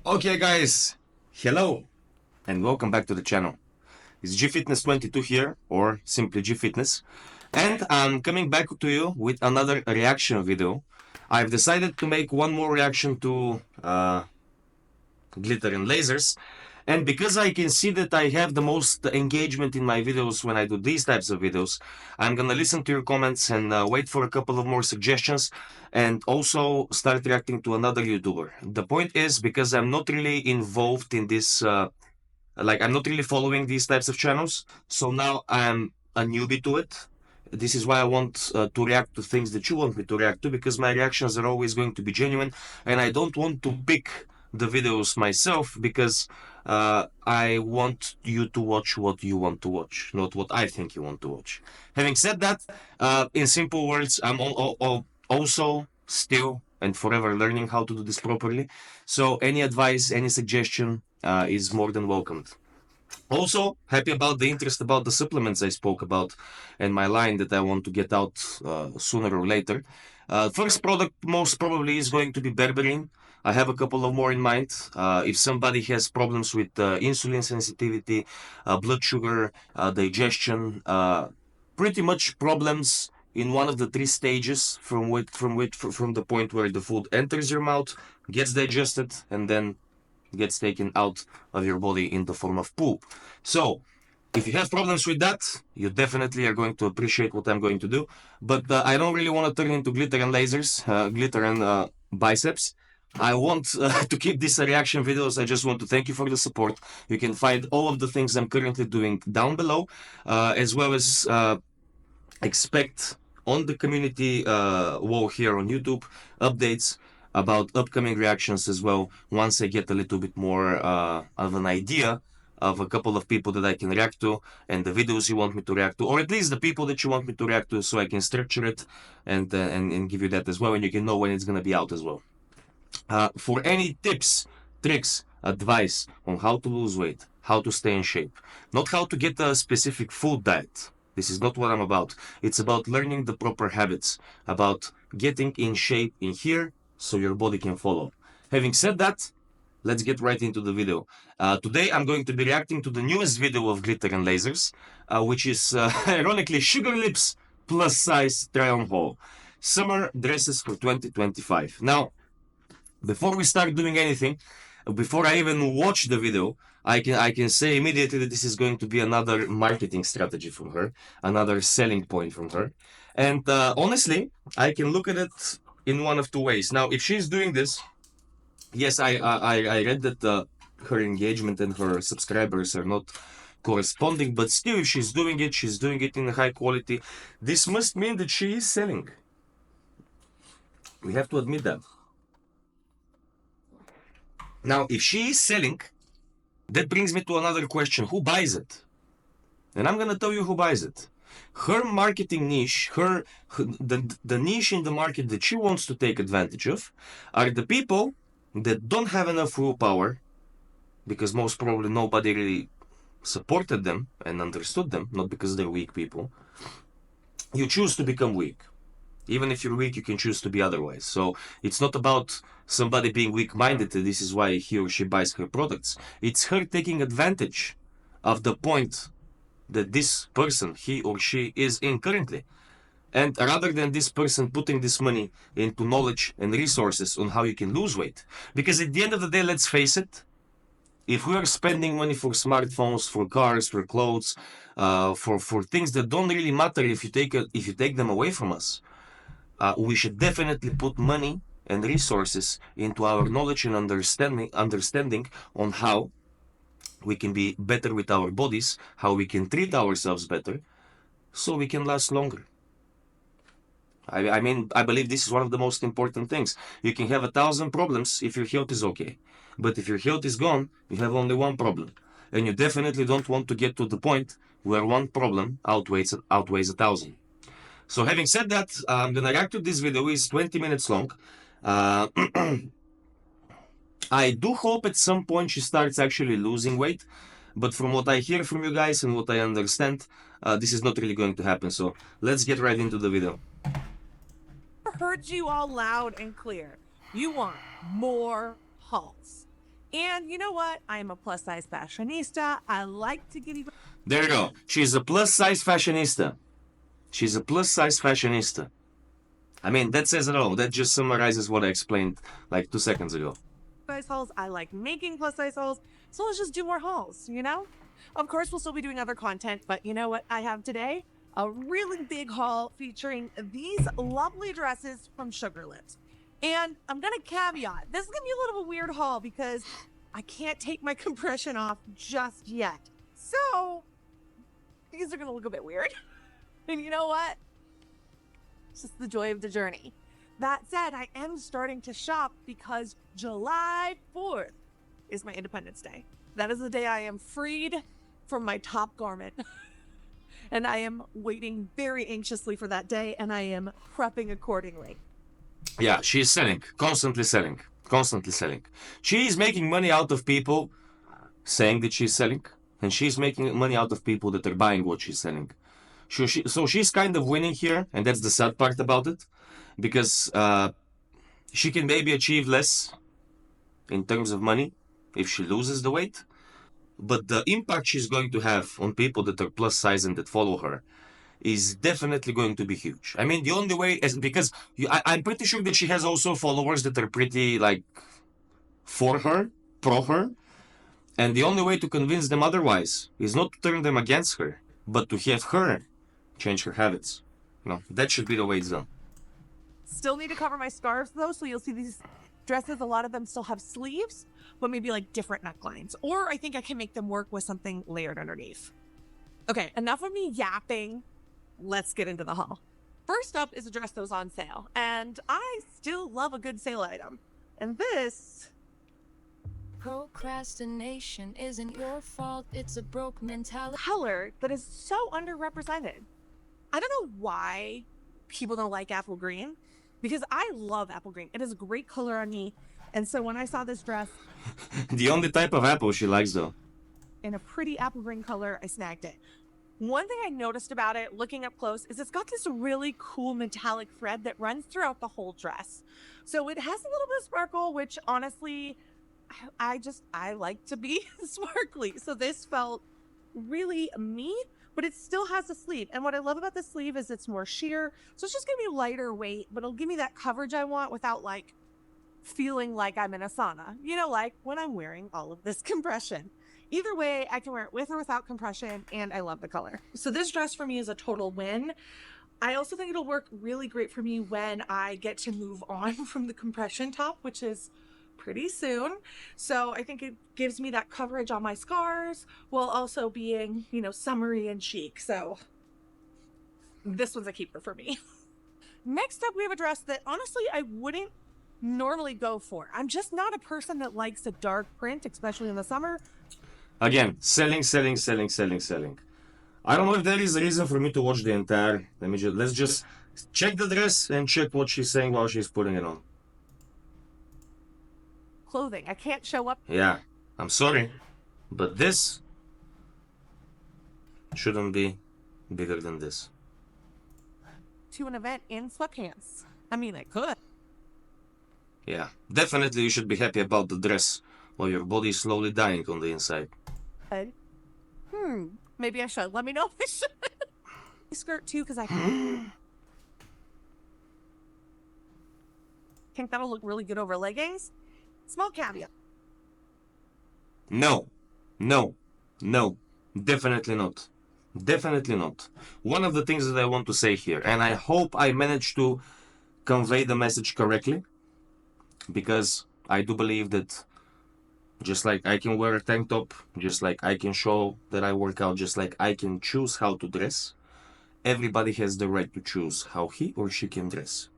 Okay guys, hello and welcome back to the channel. It's GFitness22 here, or simply GFitness, and I'm coming back to you with another reaction video. I've decided to make one more reaction to glitter and lasers, and because I can see that I have the most engagement in my videos when I do these types of videos, I'm gonna listen to your comments and wait for a couple of more suggestions, and also start reacting to another YouTuber. The point is, because I'm not really involved in this, I'm not really following these types of channels, so now I'm a newbie to it. This is why I want to react to things that you want me to react to, because my reactions are always going to be genuine, and I don't want to pick the videos myself, because I want you to watch what you want to watch, not what I think you want to watch. Having said that, in simple words, I'm also still and forever learning how to do this properly. So any advice, any suggestion is more than welcomed. Also, happy about the interest about the supplements I spoke about and my line that I want to get out sooner or later. First product most probably is going to be berberine. I have a couple of more in mind. If somebody has problems with insulin sensitivity, blood sugar, digestion, pretty much problems in one of the three stages from the point where the food enters your mouth, gets digested, and then gets taken out of your body in the form of poop. So, if you have problems with that, you definitely are going to appreciate what I'm going to do. But I don't really want to turn into glitter and lasers, glitter and biceps. I want to keep these reaction videos. I just want to thank you for the support. You can find all of the things I'm currently doing down below, as well as expect on the community wall here on YouTube updates about upcoming reactions as well, once I get a little bit more of an idea of a couple of people that I can react to and the videos you want me to react to, or at least the people that you want me to react to, so I can structure it and give you that as well, and you can know when it's going to be out as well. For any tips, tricks, advice on how to lose weight, how to stay in shape, not how to get a specific food diet. This is not what I'm about. It's about learning the proper habits, about getting in shape in here so your body can follow. Having said that, let's get right into the video. Today I'm going to be reacting to the newest video of Glitter and Lasers, which is ironically Sugar Lips plus size try on haul. Summer dresses for 2025. Now, before we start doing anything, before I even watch the video, I can say immediately that this is going to be another marketing strategy from her, another selling point from her. And honestly, I can look at it in one of two ways. Now, if she's doing this, yes, I read that her engagement and her subscribers are not corresponding, but still, if she's doing it in a high quality. This must mean that she is selling. We have to admit that. Now, if she is selling, that brings me to another question. Who buys it? And I'm going to tell you who buys it. Her marketing niche, the niche in the market that she wants to take advantage of, are the people that don't have enough willpower, because most probably nobody really supported them and understood them, not because they're weak people. You choose to become weak. Even if you're weak, you can choose to be otherwise. So it's not about somebody being weak-minded, this is why he or she buys her products. It's her taking advantage of the point that this person, he or she, is in currently. And rather than this person putting this money into knowledge and resources on how you can lose weight. Because at the end of the day, let's face it, if we are spending money for smartphones, for cars, for clothes, for things that don't really matter if you take them away from us, we should definitely put money and resources into our knowledge and understanding on how we can be better with our bodies, how we can treat ourselves better, so we can last longer. I mean, I believe this is one of the most important things. You can have 1,000 problems if your health is okay. But if your health is gone, you have only one problem. And you definitely don't want to get to the point where one problem outweighs 1,000. So having said that, I'm gonna react to this video. It's 20 minutes long. I do hope at some point she starts actually losing weight, but from what I hear from you guys and what I understand, this is not really going to happen. So let's get right into the video. Heard you all loud and clear. You want more halts. And you know what? I am a plus size fashionista. I like to get even. There you go. She's a plus size fashionista. She's a plus size fashionista. I mean, that says it all. That just summarizes what I explained like 2 seconds ago. Size hauls. I like making plus size hauls. So let's just do more hauls, you know? Of course, we'll still be doing other content, but you know what I have today? A really big haul featuring these lovely dresses from Sugar Lips. And I'm going to caveat, this is going to be a little bit of a weird haul because I can't take my compression off just yet. So these are going to look a bit weird. And you know what? It's just the joy of the journey. That said, I am starting to shop because July 4th is my Independence Day. That is the day I am freed from my top garment. And I am waiting very anxiously for that day, and I am prepping accordingly. Yeah, she's selling, constantly selling, constantly selling. She is making money out of people saying that she's selling, and she's making money out of people that are buying what she's selling. So she's kind of winning here, and that's the sad part about it, because she can maybe achieve less in terms of money if she loses the weight, but the impact she's going to have on people that are plus size and that follow her is definitely going to be huge. I mean, the only way is because I'm pretty sure that she has also followers that are pretty like for her, pro her, and the only way to convince them otherwise is not to turn them against her, but to have her change her habits. You know, that should be the way it's done. Still need to cover my scarves though, so you'll see these dresses, a lot of them still have sleeves, but maybe like different necklines. Or I think I can make them work with something layered underneath. Okay, enough of me yapping. Let's get into the haul. First up is a dress that was on sale, and I still love a good sale item. And this procrastination isn't your fault, it's a broke mentality. Color that is so underrepresented. I don't know why people don't like apple green, because I love apple green. It is a great color on me. And so when I saw this dress The only type of apple she likes, though, in a pretty apple green color, I snagged it. One thing I noticed about it, looking up close, is it's got this really cool metallic thread that runs throughout the whole dress. So it has a little bit of sparkle, which honestly, I like to be sparkly. So this felt really me, but it still has a sleeve. And what I love about the sleeve is it's more sheer. So it's just gonna be lighter weight, but it'll give me that coverage I want without like feeling like I'm in a sauna. You know, like when I'm wearing all of this compression. Either way, I can wear it with or without compression, and I love the color. So this dress for me is a total win. I also think it'll work really great for me when I get to move on from the compression top, which is pretty soon. So I think it gives me that coverage on my scars while also being, you know, summery and chic. So this one's a keeper for me. Next up, we have a dress that honestly I wouldn't normally go for. I'm just not a person that likes a dark print, especially in the summer. again, selling, selling, selling, selling, selling. I don't know if there is a reason for me to watch the entire. Let's just check the dress and check what she's saying while she's putting it on. Clothing. I can't show up. Yeah, I'm sorry, but this shouldn't be bigger than this. To an event in sweatpants. I mean, I could. Yeah, definitely you should be happy about the dress while your body is slowly dying on the inside. Maybe I should. Let me know if I should. Skirt too, because I think that'll look really good over leggings. Small caveat. No, no, no, definitely not. Definitely not. One of the things that I want to say here, and I hope I managed to convey the message correctly, because I do believe that just like I can wear a tank top, just like I can show that I work out, just like I can choose how to dress, everybody has the right to choose how he or she can dress.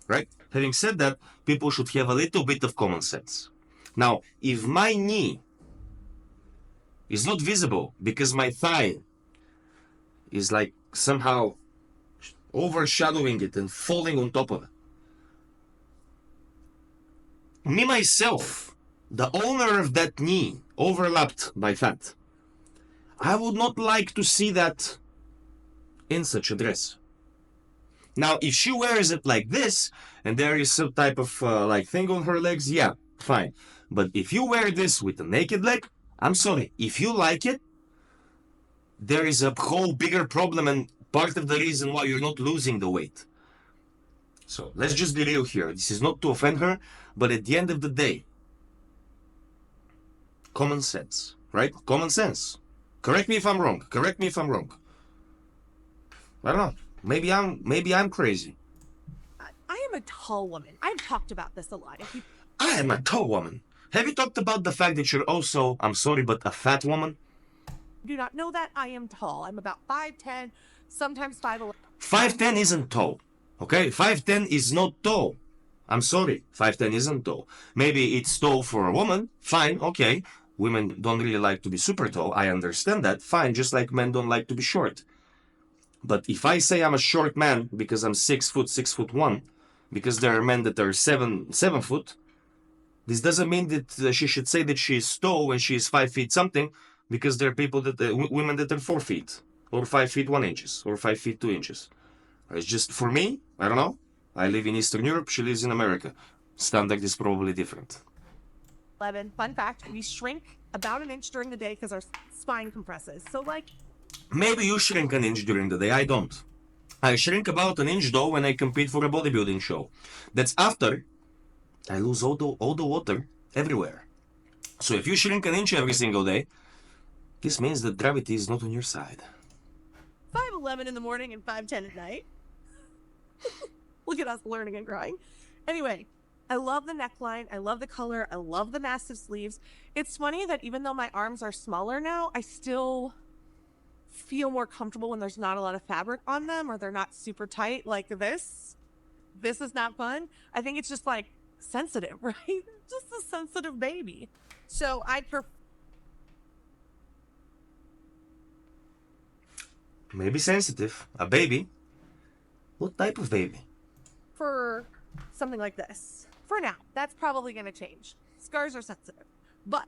Right? Having said that, people should have a little bit of common sense. Now, if my knee is not visible because my thigh is like somehow overshadowing it and falling on top of it, me myself, the owner of that knee, overlapped by fat, I would not like to see that in such a dress. Now, if she wears it like this, and there is some type of like thing on her legs, yeah, fine. But if you wear this with a naked leg, I'm sorry. If you like it, there is a whole bigger problem and part of the reason why you're not losing the weight. So let's just be real here. This is not to offend her, but at the end of the day, common sense, right? Common sense. Correct me if I'm wrong. Correct me if I'm wrong. I don't know. Maybe I'm crazy. I am a tall woman. I've talked about this a lot. If you I am a tall woman. Have you talked about the fact that you're also, I'm sorry, but a fat woman? do not know that, I am tall. I'm about 5'10", sometimes 5'11". 5'10" isn't tall. Okay? 5'10" is not tall. I'm sorry. 5'10" isn't tall. Maybe it's tall for a woman. Fine. Okay. Women don't really like to be super tall. I understand that. Fine. Just like men don't like to be short. But if I say I'm a short man because I'm 6 foot, 6'1", because there are men that are 7 foot, this doesn't mean that she should say that she is tall when she is 5 feet something, because there are people that women that are 4 feet, or 5 feet 1 inches, or 5 feet 2 inches. It's just for me. I don't know. I live in Eastern Europe. She lives in America. Standard is probably different. Fun fact: we shrink about an inch during the day because our spine compresses. So like, Maybe you shrink an inch during the day. I don't. I shrink about an inch though when I compete for a bodybuilding show. That's after I lose all the water everywhere. So if you shrink an inch every single day, this means that gravity is not on your side. 5'11" in the morning and 5'10" at night. Look at us learning and growing. Anyway, I love the neckline. I love the color. I love the massive sleeves. It's funny that even though my arms are smaller now, I still feel more comfortable when there's not a lot of fabric on them or they're not super tight like this. This is not fun. I think it's just like sensitive, right? Just a sensitive baby. So I Maybe sensitive. A baby? What type of baby? prefer something like this. For now, that's probably going to change. Scars are sensitive, but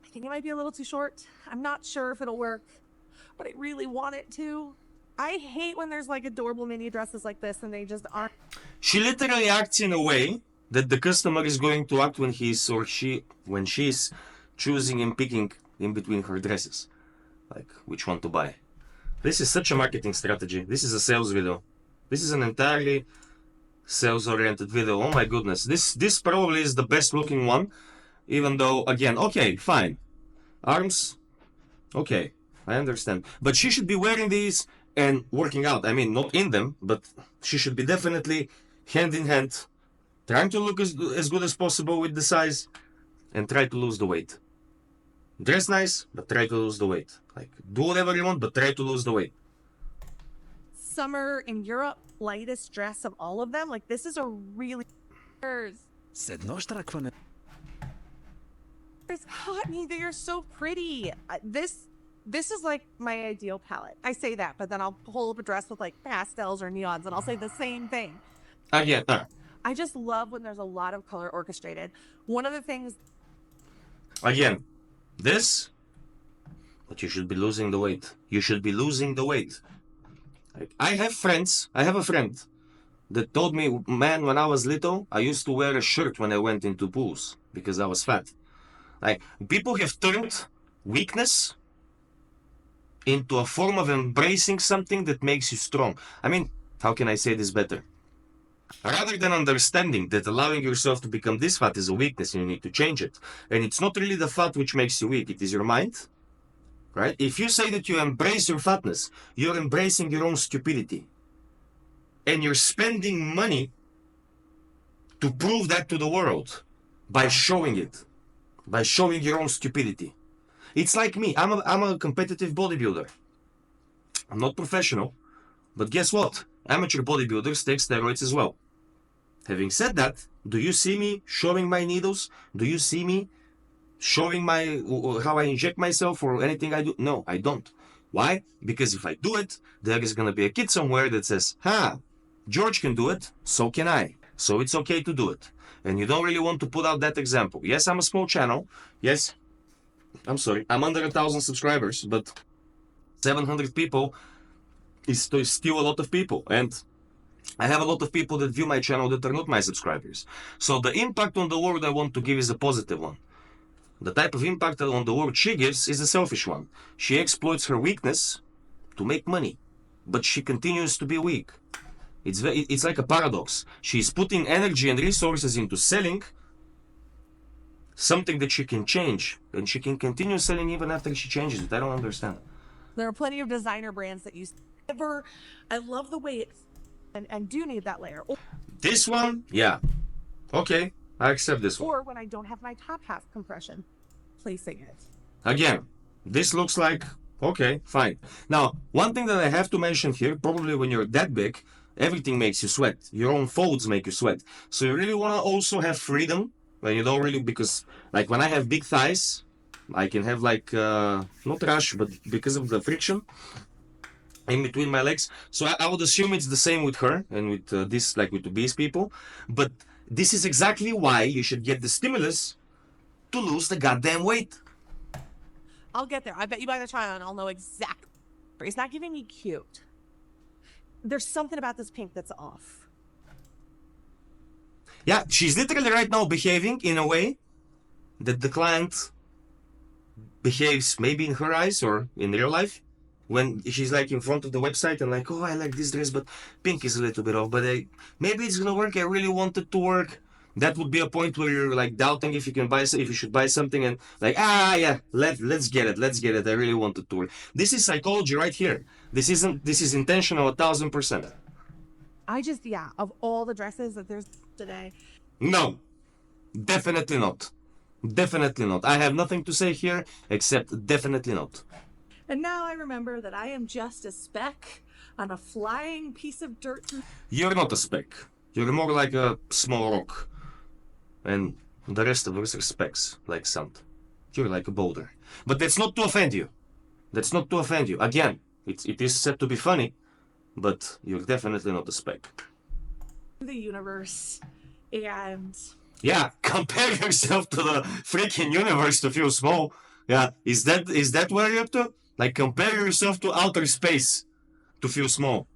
I think it might be a little too short. I'm not sure if it'll work, but I really want it to. I hate when there's like adorable mini dresses like this and they just aren't. She literally acts in a way that the customer is going to act when she's choosing and picking in between her dresses, like which one to buy. This is such a marketing strategy. This is a sales video. This is an entirely sales-oriented video. Oh my goodness, this probably is the best looking one, even though again, okay, fine, arms, okay, I understand, but she should be wearing these and working out. I mean, not in them, but she should be definitely hand in hand, trying to look as good as possible with the size and try to lose the weight. Dress nice, but try to lose the weight. Like, do whatever you want, but try to lose the weight. Summer in Europe, lightest dress of all of them. Like, this is a really. Said nostra quan It's caught me. They are so pretty. This is like my ideal palette. I say that, but then I'll pull up a dress with like pastels or neons, and I'll say the same thing. Again, I just love when there's a lot of color orchestrated. One of the things. again, this, but you should be losing the weight. You should be losing the weight. Like, I have a friend that told me, man, when I was little, I used to wear a shirt when I went into pools because I was fat. Like, people have turned weakness into a form of embracing something that makes you strong. I mean, how can I say this better? Rather than understanding that allowing yourself to become this fat is a weakness and you need to change it. And it's not really the fat which makes you weak, it is your mind. Right? If you say that you embrace your fatness, you're embracing your own stupidity. And you're spending money to prove that to the world by showing it, by showing your own stupidity. It's like me. I'm a competitive bodybuilder. I'm not professional, but guess what? Amateur bodybuilders take steroids as well. Having said that, do you see me showing my needles? Do you see me showing how I inject myself or anything I do? No, I don't. Why? Because if I do it, there is gonna be a kid somewhere that says, George can do it, so can I. So it's okay to do it. And you don't really want to put out that example. Yes, I'm a small channel. Yes, I'm sorry, I'm under 1,000 subscribers, but 700 people is still a lot of people. And I have a lot of people that view my channel that are not my subscribers. So the impact on the world I want to give is a positive one. The type of impact on the world she gives is a selfish one. She exploits her weakness to make money, but she continues to be weak. It's like a paradox. She's putting energy and resources into selling something that she can change, and she can continue selling even after she changes it. I don't understand. There are plenty of designer brands that use ever. I love the way it's and do need that layer. This one, yeah. Okay, I accept this one. Or when I don't have my top half compression, placing it. Again, this looks like, okay, fine. Now, one thing that I have to mention here, probably when you're that big, everything makes you sweat. Your own folds make you sweat. So you really want to also have freedom when you don't really, because like when I have big thighs, I can have like, not rush, but because of the friction in between my legs. So I would assume it's the same with her and with this, like with obese people. But this is exactly why you should get the stimulus to lose the goddamn weight. I'll get there. I bet you by the try on, I'll know exactly. It's not giving me cute. There's something about this pink that's off. Yeah, she's literally right now behaving in a way that the client behaves maybe in her eyes or in real life when she's like in front of the website and like, oh, I like this dress, but pink is a little bit off, but maybe it's gonna work. I really want it to work. That would be a point where you're like doubting if you can buy, if you should buy something, and like, yeah, let's get it. I really want it to work. This is psychology right here. This is intentional 1000%. I just, yeah, of all the dresses that there's today. No, definitely not. Definitely not. I have nothing to say here except definitely not. And now I remember that I am just a speck on a flying piece of dirt. You're not a speck. You're more like a small rock. And the rest of us are specks, like sand. You're like a boulder. But that's not to offend you. That's not to offend you. Again, it is said to be funny, but you're definitely not a speck. The universe. And Yeah, compare yourself to the freaking universe to feel small. Yeah, is that where you're up to? Like, compare yourself to outer space to feel small.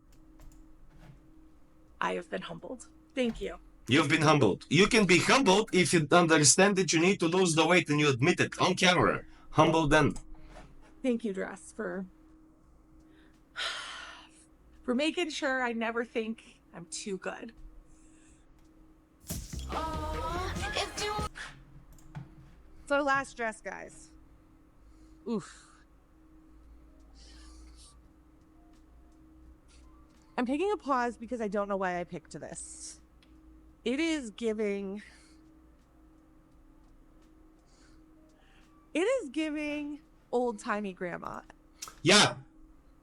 I have been humbled. Thank you. You've been humbled. You can be humbled if you understand that you need to lose the weight and you admit it on camera. Humble then. Thank you, dress, for making sure I never think I'm too good. So last dress, guys. Oof. I'm taking a pause because I don't know why I picked this. It is giving old-timey grandma. Yeah,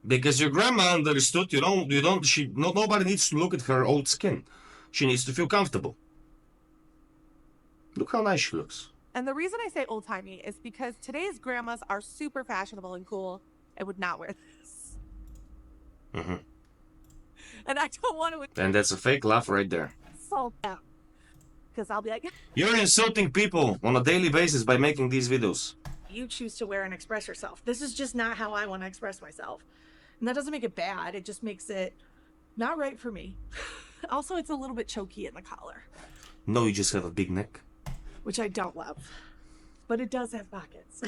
because your grandma understood. Nobody needs to look at her old skin. She needs to feel comfortable. Look how nice she looks. And the reason I say old-timey is because today's grandmas are super fashionable and cool and would not wear this. Mm-hmm. And I don't want to And that's a fake laugh right there. insult them. Because I'll be like, You're insulting people on a daily basis by making these videos. you choose to wear and express yourself. This is just not how I want to express myself. And that doesn't make it bad. It just makes it not right for me. Also, it's a little bit choky in the collar, No, you just have a big neck. which I don't love. But it does have pockets.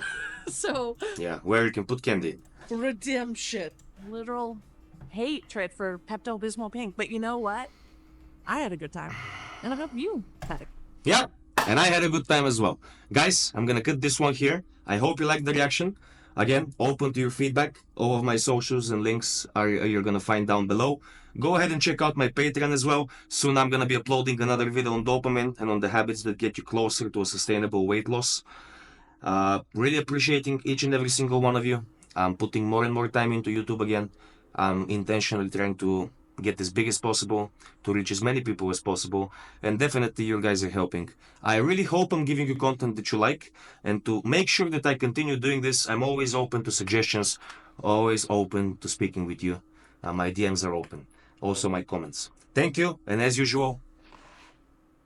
So, Yeah, where you can put candy. redemption. Literal hatred for Pepto-Bismol pink. But you know what? I had a good time. And I hope you had a Yeah, and I had a good time as well. Guys, I'm gonna cut this one here. I hope you liked the reaction. Again, open to your feedback. All of my socials and links you're gonna find down below. Go ahead and check out my Patreon as well. Soon I'm gonna be uploading another video on dopamine and on the habits that get you closer to a sustainable weight loss. Really appreciating each and every single one of you. I'm putting more and more time into YouTube again. I'm intentionally trying to get as big as possible, to reach as many people as possible, and definitely you guys are helping. I really hope I'm giving you content that you like, and to make sure that I continue doing this, I'm always open to suggestions, always open to speaking with you. My DMs are open, also my comments. Thank you, and as usual,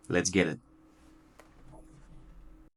let's get it.